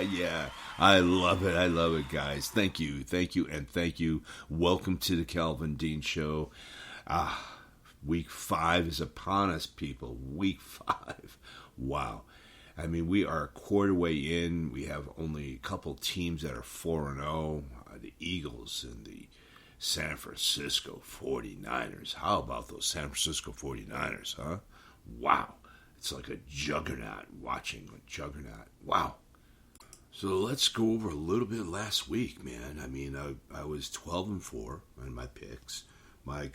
Yeah. I love it, guys. Thank you, and thank you. Welcome to the CalvinJDean Show. Week 5 is upon us, people. Week 5. Wow. I mean, we are a quarter way in. We have only a couple teams that are 4-0. The Eagles and the San Francisco 49ers. How about those San Francisco 49ers, huh? Wow. It's like a juggernaut, watching a juggernaut. Wow. So let's go over a little bit last week, man. I mean, I was 12-4 on my picks. My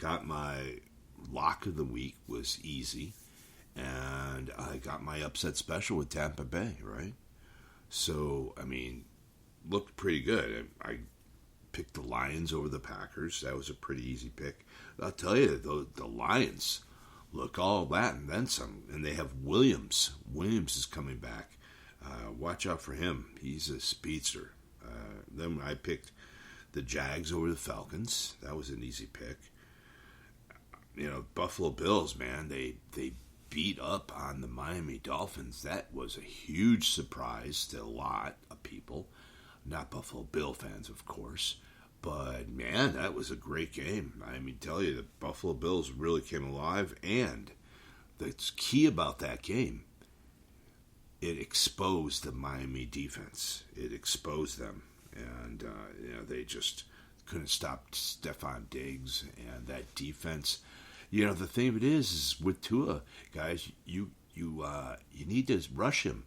lock of the week was easy. And I got my upset special with Tampa Bay, right? So, I mean, looked pretty good. I picked the Lions over the Packers. That was a pretty easy pick. I'll tell you, the Lions look all that and then some. And they have Williams. Williams is coming back. Watch out for him. He's a speedster. Then I picked the Jags over the Falcons. That was an easy pick. You know, Buffalo Bills, man, they beat up on the Miami Dolphins. That was a huge surprise to a lot of people. Not Buffalo Bill fans, of course. But, man, that was a great game. I mean, tell you, the Buffalo Bills really came alive. And the key about that game, it exposed the Miami defense. It exposed them. And, they just couldn't stop Stephon Diggs. And that defense, the thing of it is with Tua, guys, you need to rush him.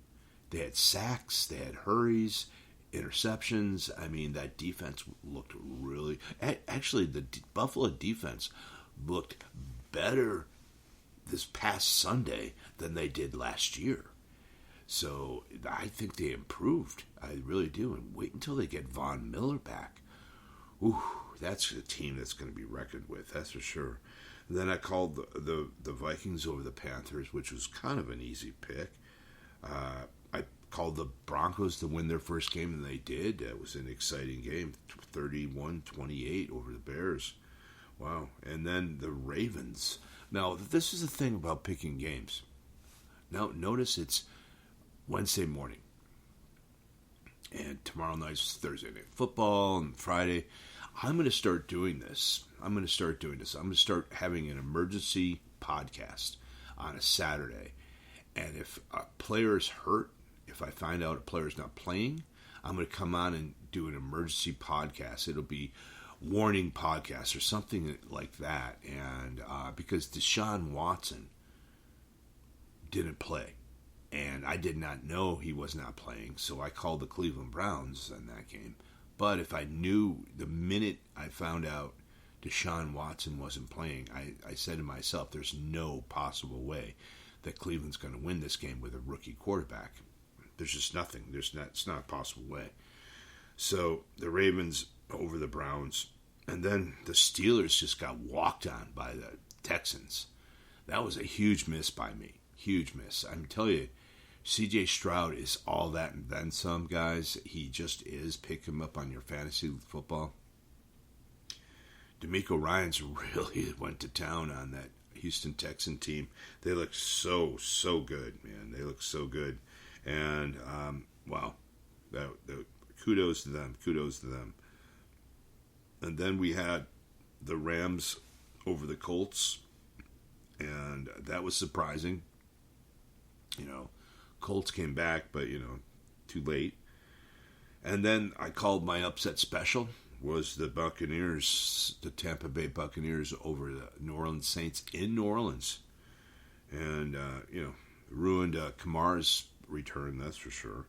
They had sacks. They had hurries. Interceptions. I mean, that defense looked really... Actually, the Buffalo defense looked better this past Sunday than they did last year. So I think they improved. I really do. And wait until they get Von Miller back. Ooh, that's a team that's going to be reckoned with. That's for sure. And then I called the Vikings over the Panthers, which was kind of an easy pick. I called the Broncos to win their first game, and they did. It was an exciting game, 31-28 over the Bears. Wow. And then the Ravens. Now, this is the thing about picking games. Now, notice it's Wednesday morning. And tomorrow night's Thursday Night Football, and Friday. I'm going to start doing this. I'm going to start having an emergency podcast on a Saturday. And if a player is hurt, if I find out a player's not playing, I'm going to come on and do an emergency podcast. It'll be warning podcast or something like that. And because Deshaun Watson didn't play, and I did not know he was not playing, so I called the Cleveland Browns in that game. But if I knew the minute I found out Deshaun Watson wasn't playing, I said to myself, there's no possible way that Cleveland's going to win this game with a rookie quarterback. There's just nothing. It's not a possible way. So the Ravens over the Browns, and then the Steelers just got walked on by the Texans. That was a huge miss by me. Huge miss. I'm telling you, C.J. Stroud is all that and then some, guys. He just is. Pick him up on your fantasy football. D'Amico Ryans really went to town on that Houston Texan team. They look so good, man. They look so good. And, wow. Kudos to them. And then we had the Rams over the Colts. And that was surprising. Colts came back, but, too late. And then I called my upset special, was the Buccaneers, the Tampa Bay Buccaneers over the New Orleans Saints in New Orleans. And, ruined Kamara's return, that's for sure.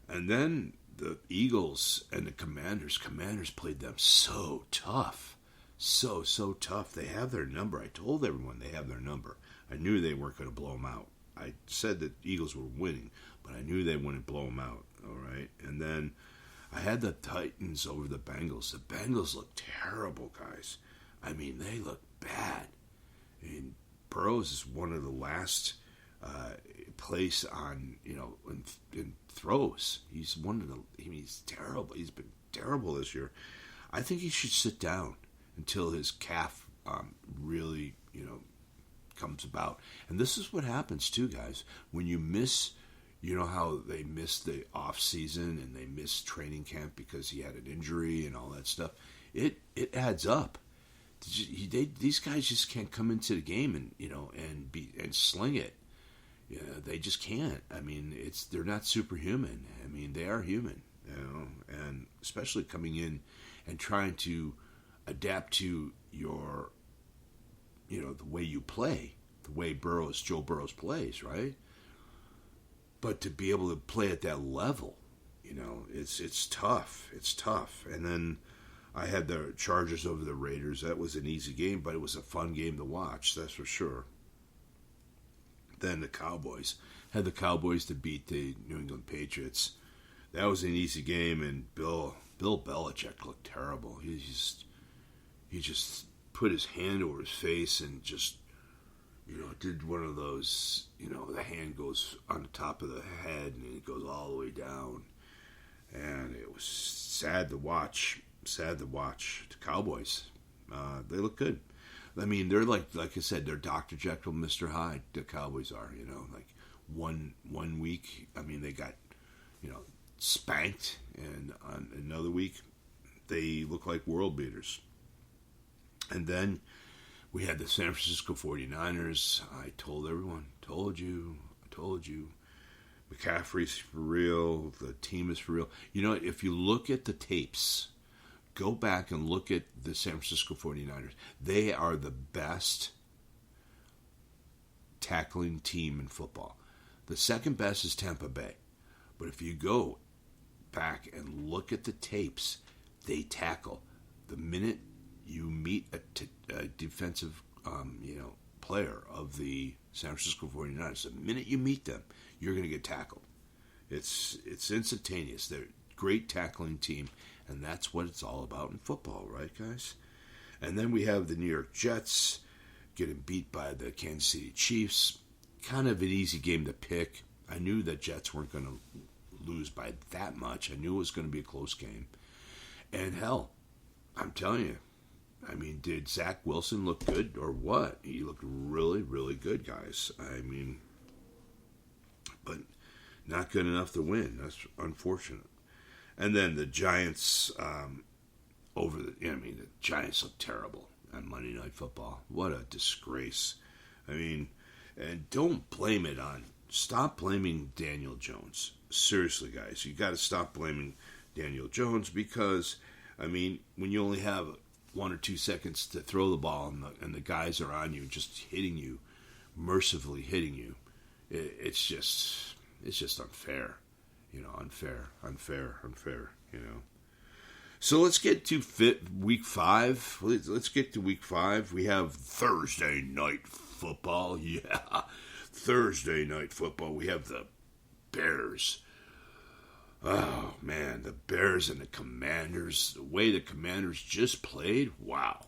And then the Eagles and the Commanders. Commanders played them so tough. So tough. They have their number. I told everyone they have their number. I knew they weren't going to blow them out. I said that Eagles were winning, but I knew they wouldn't blow them out, all right? And then I had the Titans over the Bengals. The Bengals look terrible, guys. I mean, they look bad. I mean, Burrows is one of the last place on, in throws. He's he's terrible. He's been terrible this year. I think he should sit down until his calf really, comes about. And this is what happens too, guys. When you miss, how they missed the off season and they missed training camp because he had an injury and all that stuff. It adds up. These guys just can't come into the game and sling it. Yeah, they just can't. I mean, they're not superhuman. I mean, they are human, and especially coming in and trying to adapt to your, the way you play, the way Joe Burrows plays, right? But to be able to play at that level, it's tough. It's tough. And then I had the Chargers over the Raiders. That was an easy game, but it was a fun game to watch, that's for sure. Then the Cowboys. Had the Cowboys to beat the New England Patriots. That was an easy game, and Bill Belichick looked terrible. He just put his hand over his face and just, did one of those, the hand goes on the top of the head and it goes all the way down. And it was sad to watch. The Cowboys. They look good. I mean, they're like I said, they're Dr. Jekyll, Mr. Hyde. The Cowboys are, like one week. I mean, they got, spanked, and on another week, they look like world beaters. And then we had the San Francisco 49ers. I told everyone, told you. McCaffrey's for real. The team is for real. If you look at the tapes, go back and look at the San Francisco 49ers. They are the best tackling team in football. The second best is Tampa Bay. But if you go back and look at the tapes, they tackle. The minute you meet a defensive player of the San Francisco 49ers, the minute you meet them, you're going to get tackled. It's instantaneous. They're a great tackling team. And that's what it's all about in football, right, guys? And then we have the New York Jets getting beat by the Kansas City Chiefs. Kind of an easy game to pick. I knew that Jets weren't going to lose by that much. I knew it was going to be a close game. And hell, I'm telling you, I mean, did Zach Wilson look good or what? He looked really, really good, guys. I mean, but not good enough to win. That's unfortunate. And then the Giants the Giants look terrible on Monday Night Football. What a disgrace. I mean, and stop blaming Daniel Jones. Seriously, guys, you got to stop blaming Daniel Jones because, I mean, when you only have 1 or 2 seconds to throw the ball and the guys are on you, just hitting you, mercifully hitting you, it's just unfair. Unfair. So let's get to week 5. Let's get to week 5. We have Thursday night football. Yeah, Thursday night football. We have the Bears. Oh, man, the Bears and the Commanders. The way the Commanders just played, wow.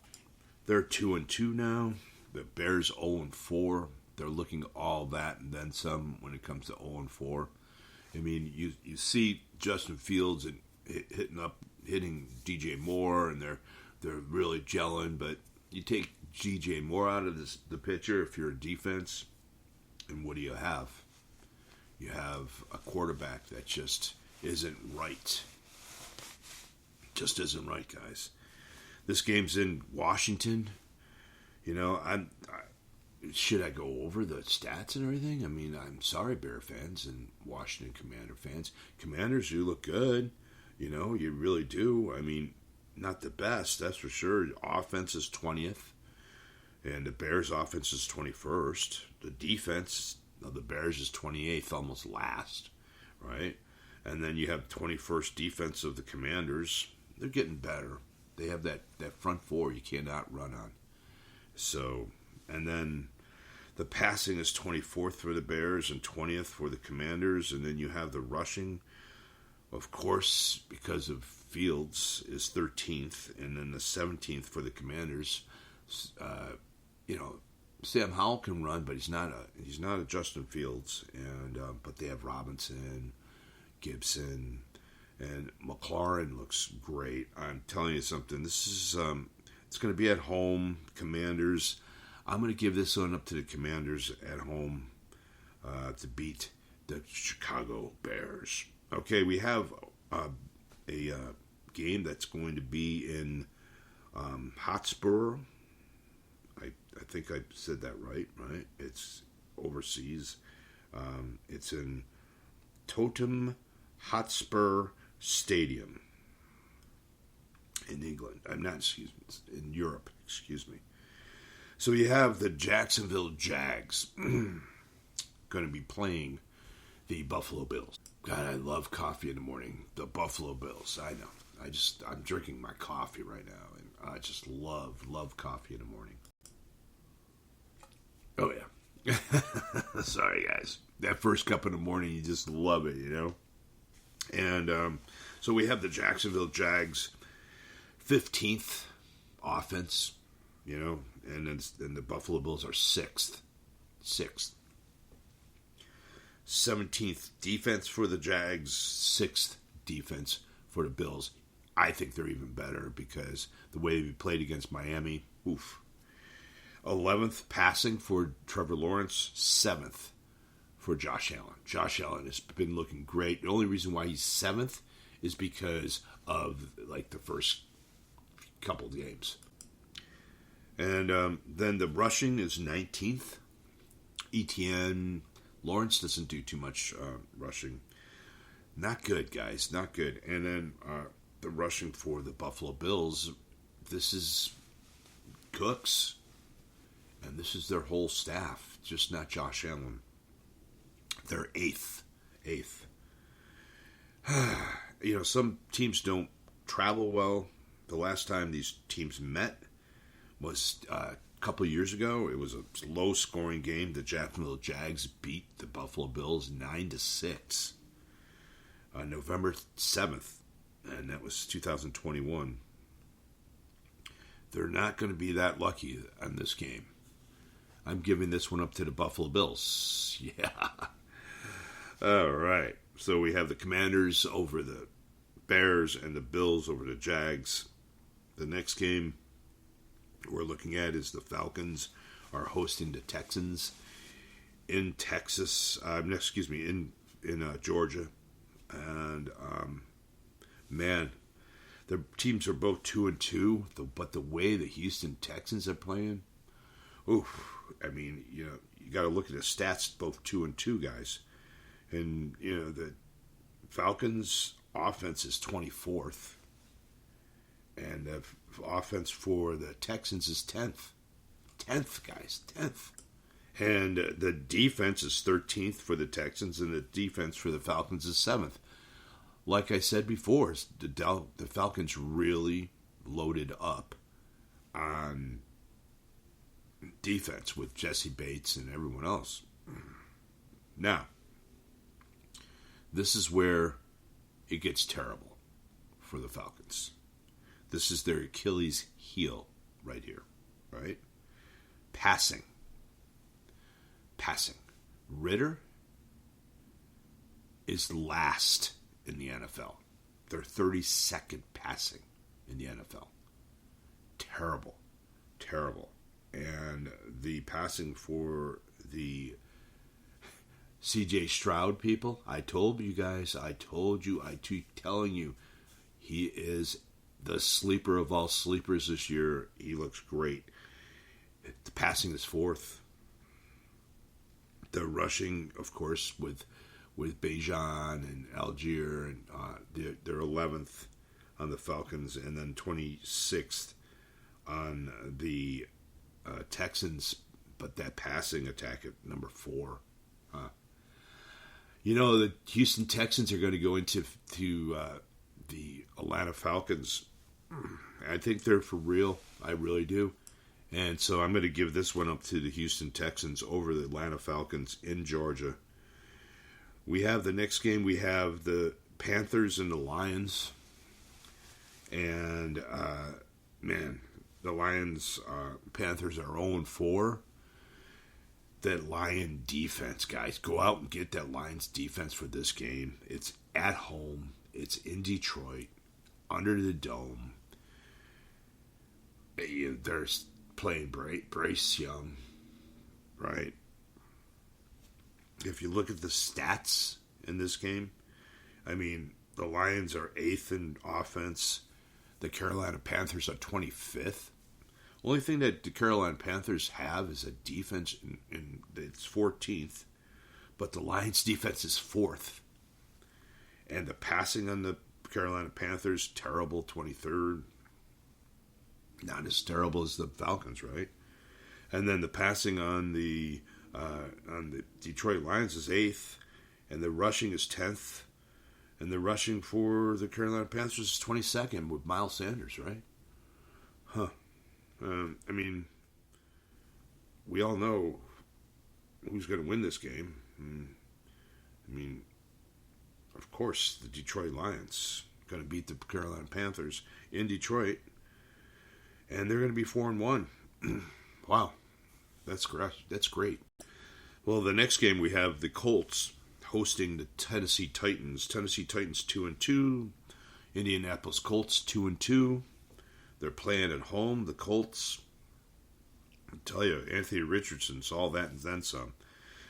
They're 2-2 now. The Bears 0-4. They're looking all that and then some when it comes to 0-4. I mean, you see Justin Fields and hitting DJ Moore, and they're really gelling. But you take DJ Moore out of the picture if you're a defense, and what do you have? You have a quarterback that just isn't right. Just isn't right, guys. This game's in Washington. Should I go over the stats and everything? I mean, I'm sorry, Bear fans and Washington Commander fans. Commanders, you look good. You really do. I mean, not the best, that's for sure. Offense is 20th, and the Bears' offense is 21st. The defense of the Bears is 28th, almost last, right? And then you have 21st defense of the Commanders. They're getting better. They have that front four you cannot run on. So, and then the passing is 24th for the Bears and 20th for the Commanders. And then you have the rushing, of course, because of Fields, is 13th. And then the 17th for the Commanders. Sam Howell can run, but he's not a Justin Fields. And but they have Robinson, Gibson, and McLaurin looks great. I'm telling you something. This is it's going to be at home. Commanders. I'm going to give this one up to the Commanders at home to beat the Chicago Bears. Okay, we have a game that's going to be in Hotspur. I think I said that right? It's overseas. It's in Tottenham Hotspur Stadium in England. In Europe, excuse me. So you have the Jacksonville Jags going to be playing the Buffalo Bills. God, I love coffee in the morning. The Buffalo Bills. I know. I'm drinking my coffee right now, and I just love coffee in the morning. Oh, yeah. Sorry, guys. That first cup in the morning, you just love it, you know? And so we have the Jacksonville Jags 15th offense, you know, and the Buffalo Bills are 6th. 17th defense for the Jags, 6th defense for the Bills. I think they're even better because the way we played against Miami, oof. 11th passing for Trevor Lawrence, 7th for Josh Allen. Josh Allen has been looking great. The only reason why he's 7th is because of like the first couple games. And then the rushing is 19th. ETN, Lawrence doesn't do too much rushing. Not good, guys. Not good. And then the rushing for the Buffalo Bills, this is Cooks. And this is their whole staff, just not Josh Allen. They're 8th. You know, some teams don't travel well. The last time these teams met was a couple of years ago. It was a low-scoring game. The Jacksonville Jags beat the Buffalo Bills 9-6 on November 7th, and that was 2021. They're not going to be that lucky on this game. I'm giving this one up to the Buffalo Bills. Yeah. All right. So we have the Commanders over the Bears and the Bills over the Jags. The next game we're looking at is the Falcons are hosting the Texans in Texas. In Georgia. And, man, the teams are both 2-2, but the way the Houston Texans are playing, oof. I mean, you know, you got to look at the stats, both 2-2 guys. And, you know, the Falcons' offense is 24th. And the offense for the Texans is 10th. 10th, guys. 10th. And the defense is 13th for the Texans, and the defense for the Falcons is 7th. Like I said before, the Falcons really loaded up on defense with Jesse Bates and everyone else. Now, this is where it gets terrible for the Falcons. This is their Achilles heel right here, right? Passing. Ritter is last in the NFL. They're 32nd passing in the NFL. Terrible. And the passing for the CJ Stroud people, I told you guys, I keep telling you, he is the sleeper of all sleepers this year. He looks great. The passing is 4th. The rushing, of course, with Bejan and Algier, and they're 11th on the Falcons, and then 26th on the Texans, but that passing attack at number 4. You know, the Houston Texans are going to go into the Atlanta Falcons. I think they're for real. I really do. And so I'm going to give this one up to the Houston Texans over the Atlanta Falcons in Georgia. We have the next game. We have the Panthers and the Lions. And, man, the Panthers are 0-4. that Lion defense, guys. Go out and get that Lions defense for this game. It's at home. It's in Detroit, under the dome. They're playing Bryce Young, right? If you look at the stats in this game, I mean, the Lions are 8th in offense. The Carolina Panthers are 25th. Only thing that the Carolina Panthers have is a defense, and it's 14th. But the Lions' defense is 4th. And the passing on the Carolina Panthers, terrible, 23rd. Not as terrible as the Falcons, right? And then the passing on the Detroit Lions is 8th. And the rushing is 10th. And the rushing for the Carolina Panthers is 22nd with Miles Sanders, right? Huh. I mean, we all know who's going to win this game. I mean, of course, the Detroit Lions going to beat the Carolina Panthers in Detroit, and they're going to be 4-1. Wow, that's great. Well, the next game we have the Colts hosting the Tennessee Titans. Tennessee Titans 2-2, Indianapolis Colts 2-2. They're playing at home, the Colts. I tell you, Anthony Richardson's all that and then some.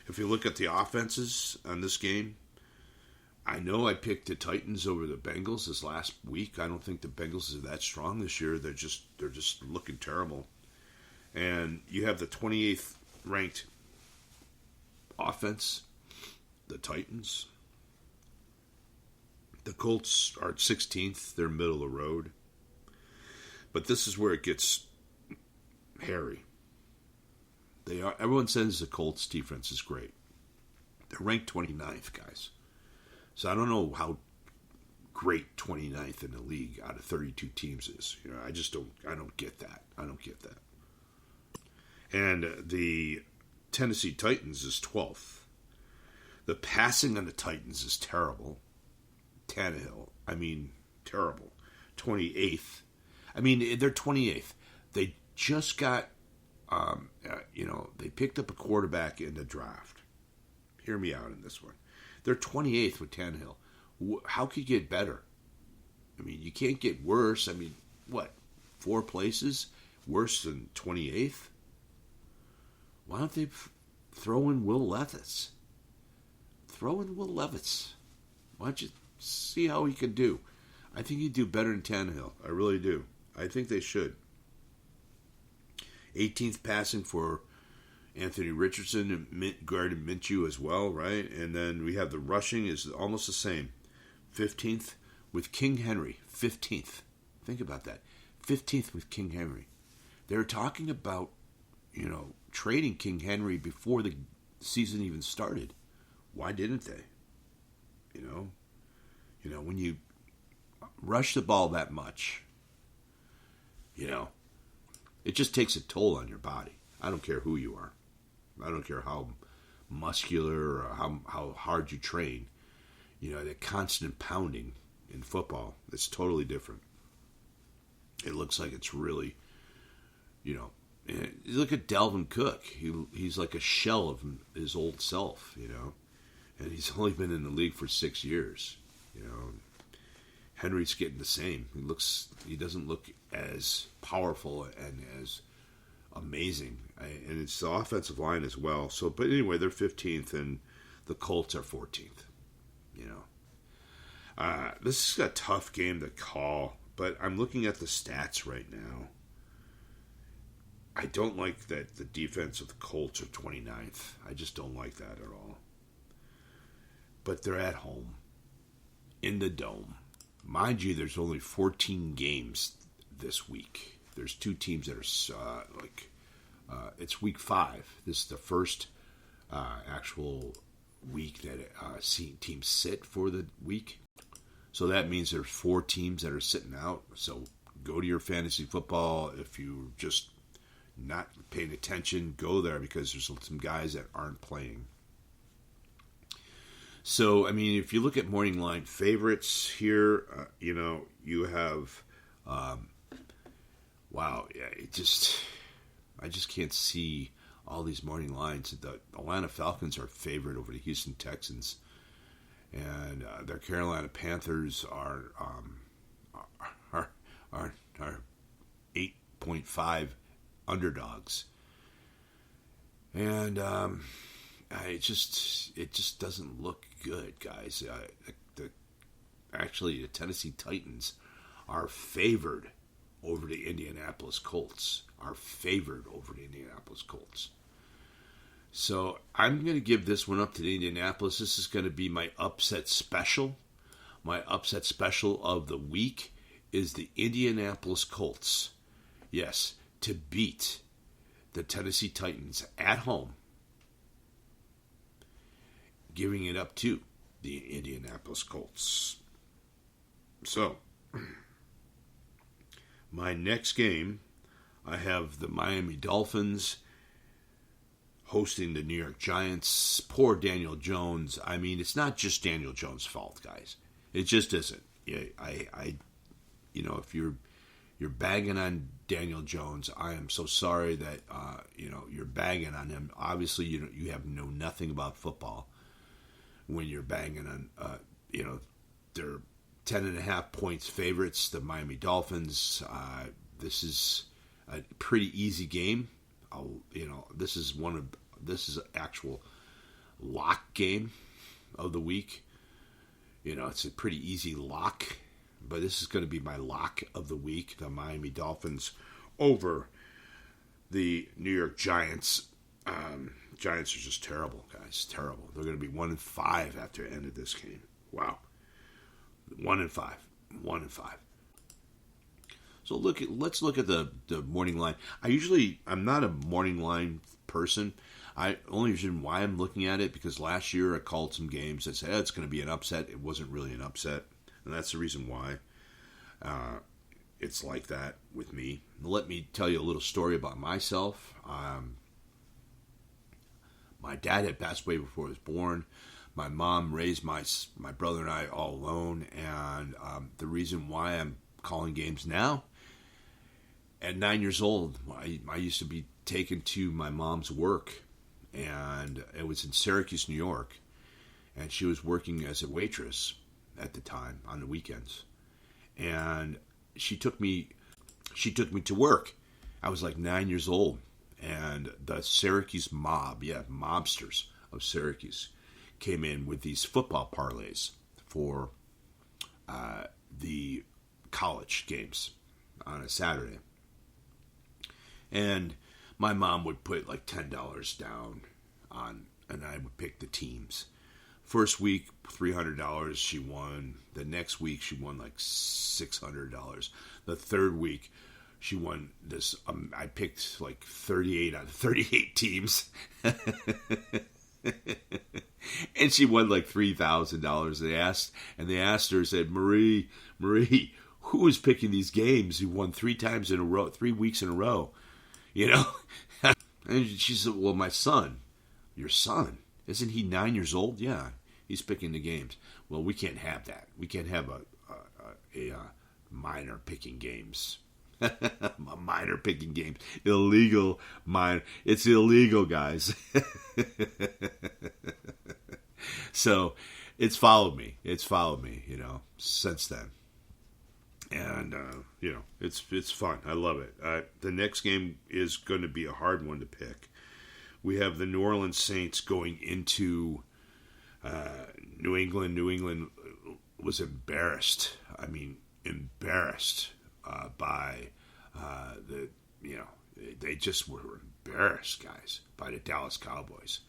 If you look at the offenses on this game, I know I picked the Titans over the Bengals this last week. I don't think the Bengals are that strong this year. They're just looking terrible. And you have the 28th ranked offense, the Titans. The Colts are 16th. They're middle of the road. But this is where it gets hairy. Everyone says the Colts defense is great. They're ranked 29th, guys. So I don't know how great 29th in the league out of 32 teams is. I don't get that. And the Tennessee Titans is 12th. The passing on the Titans is terrible. Tannehill, terrible. 28th. They're 28th. They just got, they picked up a quarterback in the draft. Hear me out in this one. They're 28th with Tannehill. How could you get better? You can't get worse. 4 places worse than 28th? Why don't they throw in Will Levis? Why don't you see how he can do? I think he'd do better than Tannehill. I really do. I think they should. 18th passing for Anthony Richardson and Gardner Minshew as well, right? And then we have the rushing is almost the same. 15th with King Henry. 15th. Think about that. 15th with King Henry. They're talking about, trading King Henry before the season even started. Why didn't they? When you rush the ball that much, it just takes a toll on your body. I don't care who you are. I don't care how muscular or how hard you train. That constant pounding in football, it's totally different. It looks like it's really, look at Dalvin Cook. He's like a shell of his old self, and he's only been in the league for 6 years, Henry's getting the same. He doesn't look as powerful and as amazing, and it's the offensive line as well. So, but anyway, they're 15th, and the Colts are 14th. This is a tough game to call, but I'm looking at the stats right now. I don't like that the defense of the Colts are 29th. I just don't like that at all. But they're at home, in the dome. Mind you, there's only 14 games this week. There's 2 teams that are it's week 5. This is the first actual week that teams sit for the week. So that means there's 4 teams that are sitting out. So go to your fantasy football. If you're just not paying attention, go there because there's some guys that aren't playing. So, if you look at morning line favorites here, you have, I just can't see all these morning lines. The Atlanta Falcons are favored over the Houston Texans, and their Carolina Panthers are 8.5 underdogs, and it just doesn't look good, guys. Actually, the Tennessee Titans are favored over the Indianapolis Colts. So I'm going to give this one up to the Indianapolis. This is going to be my upset special. My upset special of the week is the Indianapolis Colts. Yes, to beat the Tennessee Titans at home. Giving it up to the Indianapolis Colts. So, my next game, I have the Miami Dolphins hosting the New York Giants. Poor Daniel Jones. I mean, it's not just Daniel Jones' fault, guys. It just isn't. If you're bagging on Daniel Jones, I am so sorry that you're bagging on him. Obviously, you have nothing about football when you're banging on. They're 10.5 points favorites, the Miami Dolphins. This is a pretty easy game. This is an actual lock game of the week. It's a pretty easy lock, but this is going to be my lock of the week. The Miami Dolphins over the New York Giants. Giants are just terrible, guys. Terrible. They're going to be 1-5 after the end of this game. Wow. 1-5. So let's look at the morning line. I'm not a morning line person. Only reason why I'm looking at it because last year I called some games that said it's going to be an upset. It wasn't really an upset, and that's the reason why it's like that with me. Let me tell you a little story about myself. My dad had passed away before I was born. My mom raised my brother and I all alone, and the reason why I'm calling games now, at 9 years old, I used to be taken to my mom's work, and it was in Syracuse, New York, and she was working as a waitress at the time on the weekends, and she took me to work. I was like 9 years old, and the Syracuse mob, mobsters of Syracuse, came in with these football parlays for the college games on a Saturday. And my mom would put like $10 down on, and I would pick the teams. First week, $300 she won. The next week, she won like $600. The third week, she won this. I picked like 38 out of 38 teams. And she won like $3,000. They asked her, said, Marie, who is picking these games? You won 3 times in a row, 3 weeks in a row, And she said, well, my son. Your son? Isn't he 9 years old? Yeah, he's picking the games. Well, we can't have that. We can't have a minor picking games. A minor picking games. Illegal minor. It's illegal, guys. So it's followed me. Since then. And, it's fun. I love it. The next game is going to be a hard one to pick. We have the New Orleans Saints going into New England. New England was embarrassed. By they just were embarrassed, guys, by the Dallas Cowboys.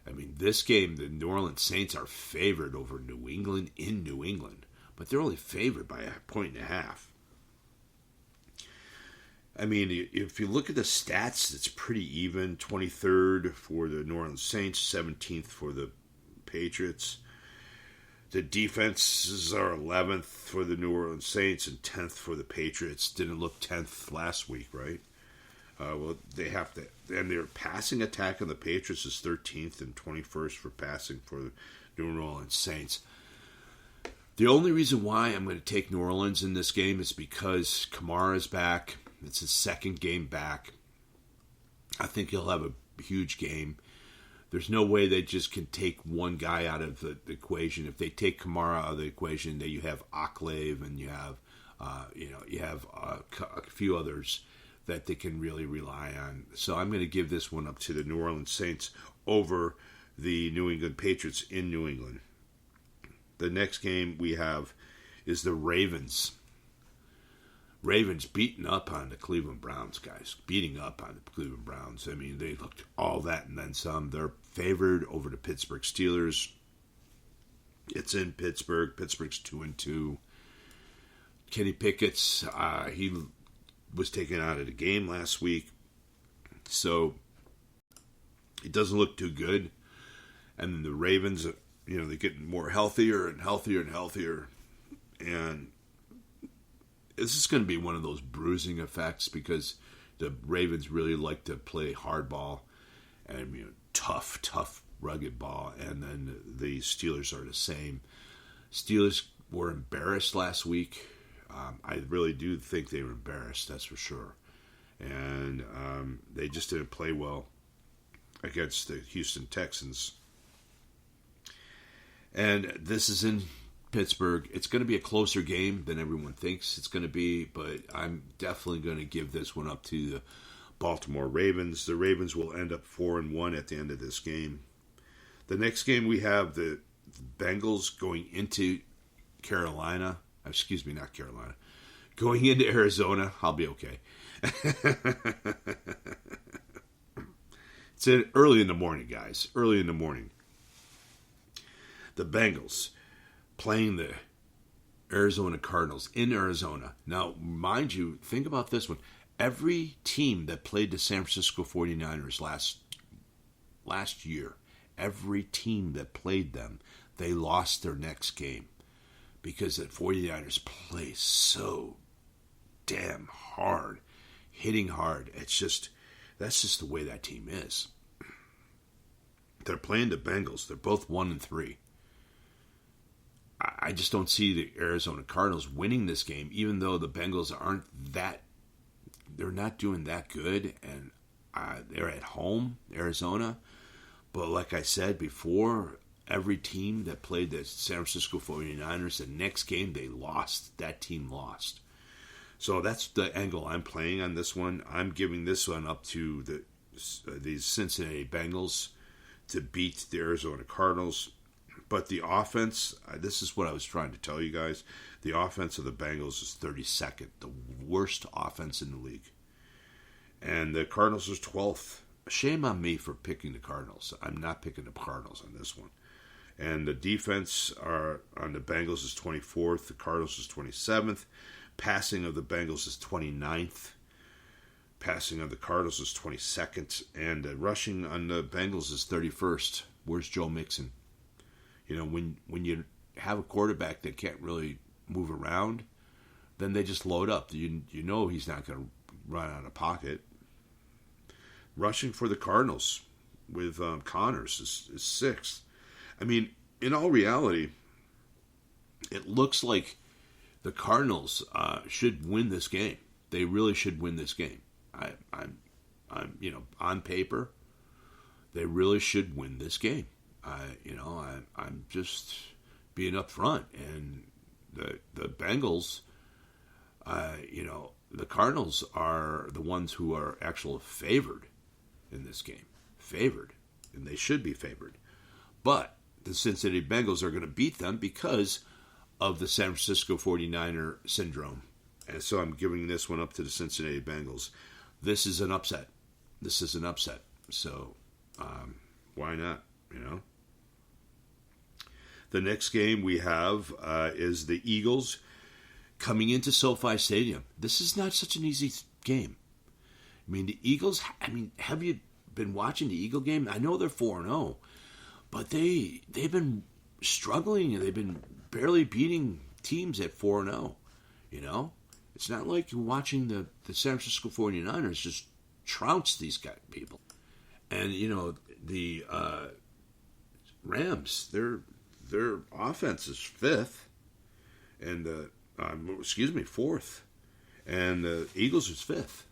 This game, the New Orleans Saints are favored over New England in New England, but they're only favored by 1.5 points. If you look at the stats, it's pretty even. 23rd for the New Orleans Saints, 17th for the Patriots. The defenses are 11th for the New Orleans Saints and 10th for the Patriots. Didn't look 10th last week, right? They have to, and their passing attack on the Patriots is 13th and 21st for passing for the New Orleans Saints. The only reason why I'm going to take New Orleans in this game is because Kamara's back. It's his second game back. I think he'll have huge game. There's no way they just can take one guy out of the equation. If they take Kamara out of the equation, then you have Aklave and you have a few others that they can really rely on. So I'm going to give this one up to the New Orleans Saints over the New England Patriots in New England. The next game we have is the Ravens. Ravens beating up on the Cleveland Browns, guys. Beating up on the Cleveland Browns. I mean, they looked all that and then some. They're favored over the Pittsburgh Steelers. It's in Pittsburgh. Pittsburgh's 2-2. Kenny Pickett's, he was taken out of the game last week. So, it doesn't look too good. And the Ravens, they're getting more healthier and healthier and healthier. And this is going to be one of those bruising effects because the Ravens really like to play hardball and tough, rugged ball. And then the Steelers are the same. Steelers were embarrassed last week. I really do think they were embarrassed, that's for sure. And they just didn't play well against the Houston Texans. And this is in Pittsburgh. It's going to be a closer game than everyone thinks it's going to be, but I'm definitely going to give this one up to the Baltimore Ravens. The Ravens will end up 4-1 at the end of this game. The next game we have the Bengals going into Carolina. Excuse me, not Carolina. Going into Arizona. I'll be okay. It's early in the morning, guys. Early in the morning. The Bengals playing the Arizona Cardinals in Arizona. Now, mind you, think about this one. Every team that played the San Francisco 49ers last year, every team that played them, they lost their next game because the 49ers play so damn hard, hitting hard. That's just the way that team is. They're playing the Bengals. They're both 1-3. I just don't see the Arizona Cardinals winning this game, even though the Bengals they're not doing that good, and they're at home, Arizona. But like I said before, every team that played the San Francisco 49ers, the next game they lost, that team lost. So that's the angle I'm playing on this one. I'm giving this one up to the Cincinnati Bengals to beat the Arizona Cardinals. But the offense, this is what I was trying to tell you guys, the offense of the Bengals is 32nd, the worst offense in the league. And the Cardinals is 12th. Shame on me for picking the Cardinals. I'm not picking the Cardinals on this one. And the defense on the Bengals is 24th, the Cardinals is 27th. Passing of the Bengals is 29th. Passing of the Cardinals is 22nd. And rushing on the Bengals is 31st. Where's Joe Mixon? When you have a quarterback that can't really move around, then they just load up. You know he's not going to run out of pocket. Rushing for the Cardinals with Connors is 6th. I mean, in all reality, it looks like the Cardinals should win this game. They really should win this game. I'm on paper, they really should win this game. I'm just being upfront, and the Bengals, the Cardinals are the ones who are actually favored in this game, and they should be favored. But the Cincinnati Bengals are going to beat them because of the San Francisco 49er syndrome, and so I'm giving this one up to the Cincinnati Bengals. This is an upset. So why not? The next game we have is the Eagles coming into SoFi Stadium. This is not such an easy game. I mean, the Eagles, have you been watching the Eagle game? I know they're 4-0, but they've been struggling, and they've been barely beating teams at 4-0. It's not like you're watching the San Francisco 49ers just trounce these people. And, the Rams, their offense is 5th, and 4th, and the Eagles is 5th.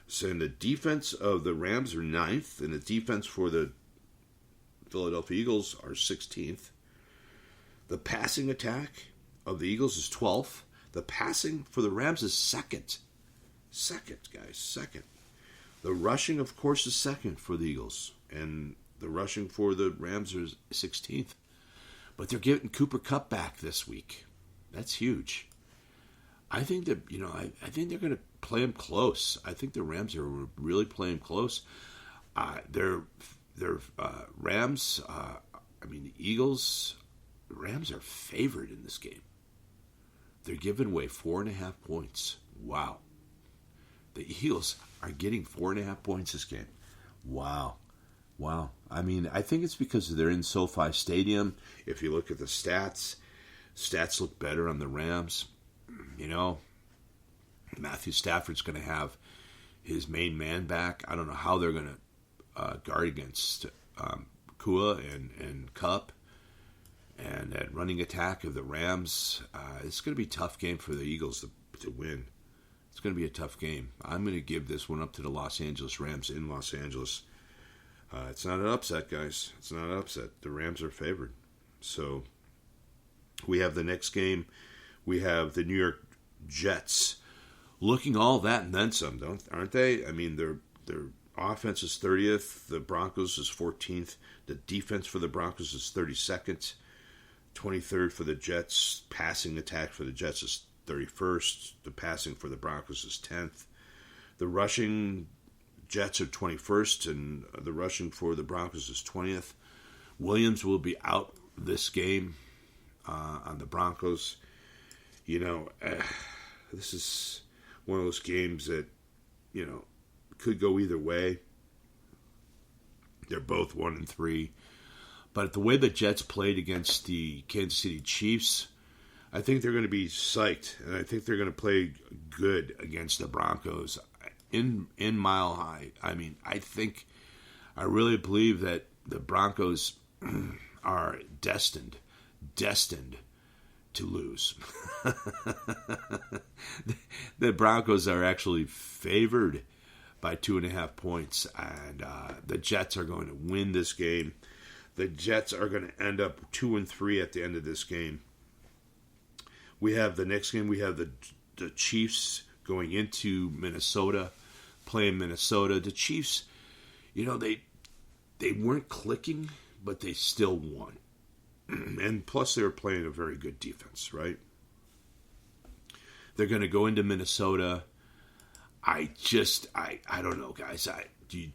saying the defense of the Rams are 9th, and the defense for the Philadelphia Eagles are 16th. The passing attack of the Eagles is 12th. The passing for the Rams is 2nd. Second, guys, 2nd. The rushing, of course, is 2nd for the Eagles, and the rushing for the Rams is 16th. But they're getting Cooper Kupp back this week. That's huge. I think that, I think they're going to play him close. I think the Rams are really playing close. They're Rams. The Eagles. Rams are favored in this game. They're giving away 4.5 points. Wow. The Eagles are getting 4.5 points this game. Wow. I think it's because they're in SoFi Stadium. If you look at the stats look better on the Rams. Matthew Stafford's going to have his main man back. I don't know how they're going to guard against Kua and Kupp. And that running attack of the Rams, it's going to be a tough game for the Eagles to win. It's going to be a tough game. I'm going to give this one up to the Los Angeles Rams in Los Angeles. It's not an upset, guys. It's not an upset. The Rams are favored. So we have the next game. We have the New York Jets looking all that and then some, aren't they? Their offense is 30th. The Broncos is 14th. The defense for the Broncos is 32nd. 23rd for the Jets. Passing attack for the Jets is 31st. The passing for the Broncos is 10th. The rushing Jets are 21st, and the rushing for the Broncos is 20th. Williams will be out this game on the Broncos. This is one of those games that, could go either way. They're both 1-3. But the way the Jets played against the Kansas City Chiefs, I think they're going to be psyched, and I think they're going to play good against the Broncos in Mile High. I really believe that the Broncos are destined to lose. The Broncos are actually favored by 2.5 points, and the Jets are going to win this game. The Jets are going to end up 2-3 at the end of this game. We have the next game. We have the Chiefs going into Minnesota, playing Minnesota. The Chiefs, they weren't clicking, but they still won. And plus, they were playing a very good defense, right? They're going to go into Minnesota. I don't know, guys.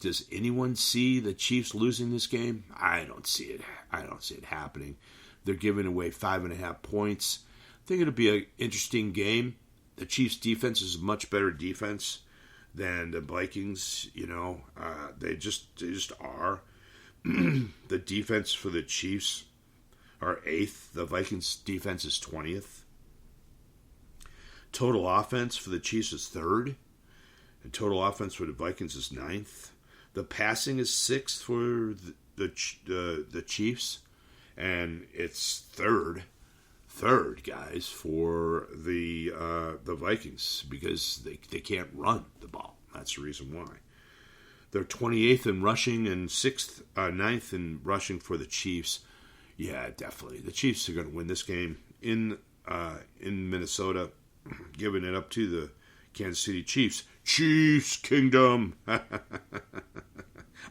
Does anyone see the Chiefs losing this game? I don't see it. I don't see it happening. They're giving away 5.5 points. I think it'll be an interesting game. The Chiefs' defense is a much better defense than the Vikings. They just are. The defense for the Chiefs are 8th. The Vikings' defense is 20th. Total offense for the Chiefs is 3rd. And total offense for the Vikings is 9th. The passing is 6th for the Chiefs, and it's third, guys, for the Vikings, because they can't run the ball. That's the reason why. They're 28th in rushing and 9th in rushing for the Chiefs. Yeah, definitely. The Chiefs are going to win this game in Minnesota, giving it up to the Kansas City Chiefs. Chiefs Kingdom.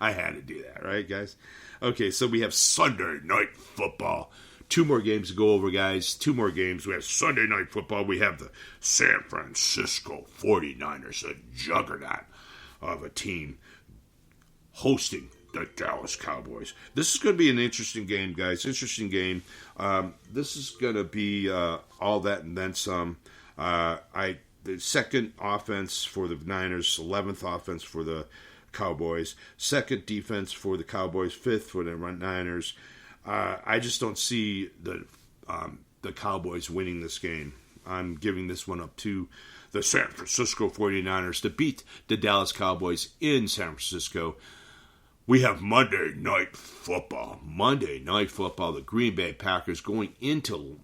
I had to do that, right, guys? Okay, so we have Sunday Night Football. 2 more games to go over, guys. 2 more games. We have Sunday Night Football. We have the San Francisco 49ers, a juggernaut of a team, hosting the Dallas Cowboys. This is going to be an interesting game, guys. Interesting game. This is going to be all that and then some. The second offense for the Niners, 11th offense for the Cowboys, second defense for the Cowboys, 5th for the Niners. I just don't see the Cowboys winning this game. I'm giving this one up to the San Francisco 49ers to beat the Dallas Cowboys in San Francisco. We have Monday Night Football. Monday Night Football, the Green Bay Packers going into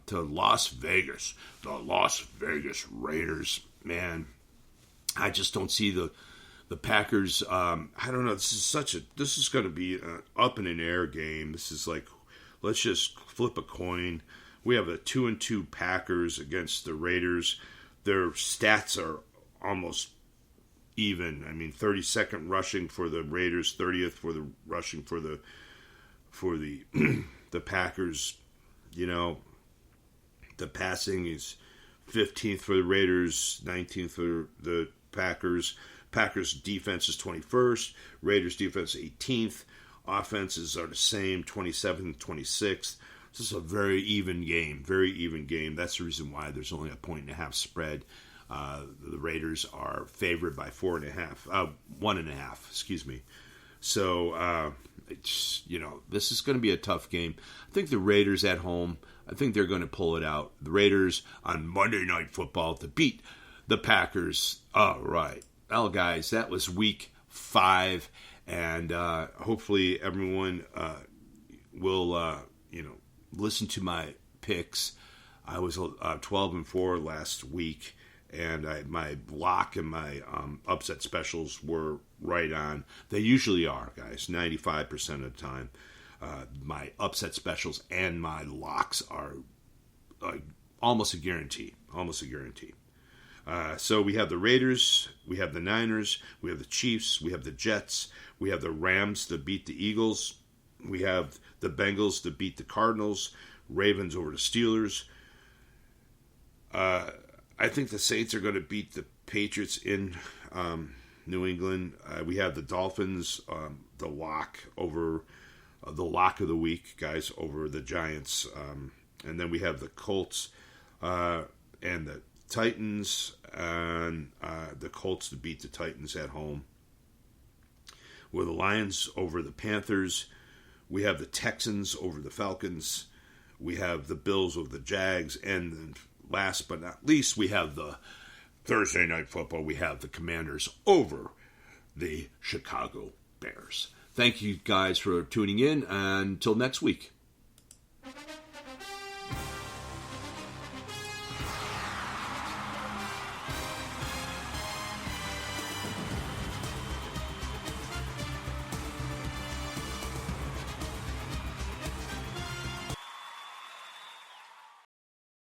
to Las Vegas. The Las Vegas Raiders, man. I just don't see The Packers, I don't know. This is going to be an up in an air game. This is like, let's just flip a coin. We have a 2-2 Packers against the Raiders. Their stats are almost even. I mean, 32nd rushing for the Raiders, 30th for the rushing for the the Packers. You know, the passing is 15th for the Raiders, 19th for the Packers. Packers defense is 21st. Raiders defense 18th. Offenses are the same, 27th and 26th. This is a very even game. Very even game. That's the reason why there's only a 1.5 spread. The Raiders are favored by 1.5. Excuse me. So it's, this is going to be a tough game. I think the Raiders at home, I think they're going to pull it out. The Raiders on Monday Night Football to beat the Packers. All right. Well, guys, that was week 5, and hopefully everyone will, listen to my picks. I was 12-4 last week, and my lock and my upset specials were right on. They usually are, guys, 95% of the time. My upset specials and my locks are almost a guarantee. So we have the Raiders, we have the Niners, we have the Chiefs, we have the Jets, we have the Rams to beat the Eagles, we have the Bengals to beat the Cardinals, Ravens over the Steelers. I think the Saints are going to beat the Patriots in New England. We have the Dolphins, the lock of the week, guys, over the Giants. And then we have the Colts and the Titans, and the Colts to beat the Titans at home. With the Lions over the Panthers. We have the Texans over the Falcons. We have the Bills over the Jags. And then last but not least, we have the Thursday Night Football. We have the Commanders over the Chicago Bears. Thank you guys for tuning in. Until next week.